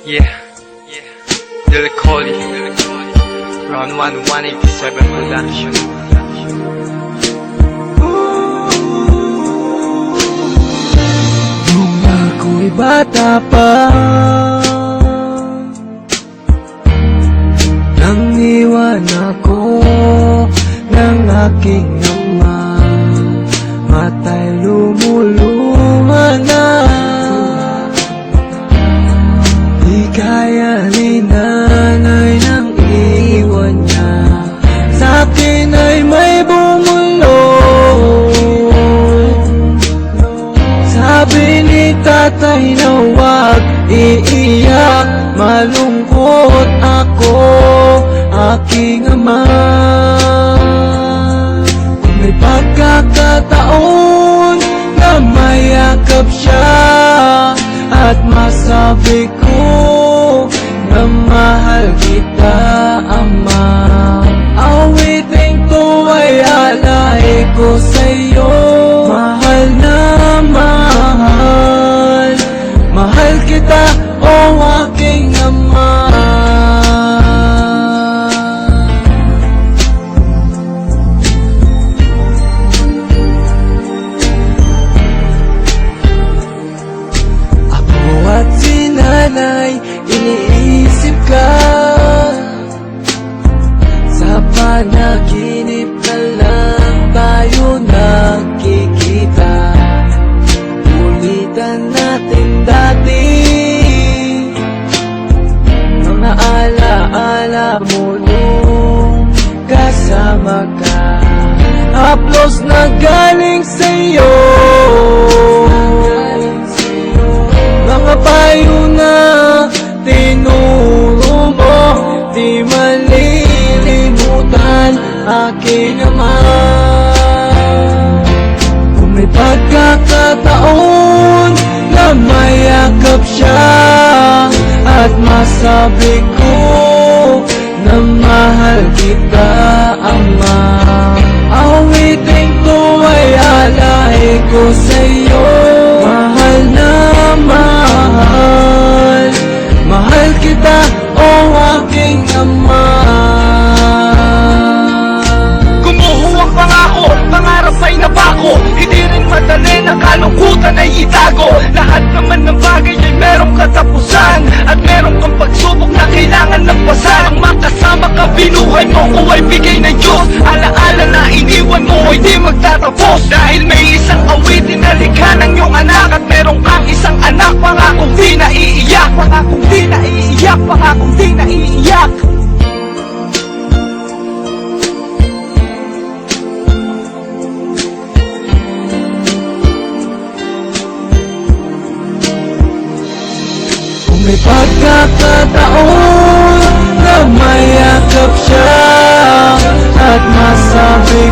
Yeah, Lil Cody, Round 1, 187 Production. Nung ako'y bata pa, nang iwan ako ng aking ama, mata'y lumuluha na. Di kaya ni nanay nang iwan niya, sa'kin ay may bumulong. Sabi ni tatay na huwag iiyak, malungkot ako, aking ama. Kung may pagkakataon na mayakap siya at masabi ko na mahal kita, ama, awiting to ay alay ko sa'yo. Mahal na mahal, mahal kita, o aking ama. Ako at si nanay, iniisip ka. Sa panaginip na lang tayo nagkikita. Ulitan natin dati mga alaala mo nung kasama ka. Haplos na galing sa'yo, mga payo na tinuro mo, di malilimutan, aking ama. Kung may pagkakataon na mayakap siya at masabi ko na mahal kita, ama, awiting to ay alay ko sa'yo. Mahal na mahal, mahal kita, o aking ama. Gumuho ang pangako, pangarap ay napako. Hindi rin madali na kalungkutan ay itago. Lahat naman ng bagay ay merong katapusan, at meron kang pagsubok na kailangan lagpasan. Ang makasama ka, binuhay mo ko ay bigay ng Diyos. Alaala na iniwan mo ay di magtatapos, dahil may isang awitin na likha ng iyong anak. At meron kang isang anak, pangakong di naiiyak, pangakong di naiiyak, pangakong di naiiyak. Kung may pagkakataon na mayakap siya at masabi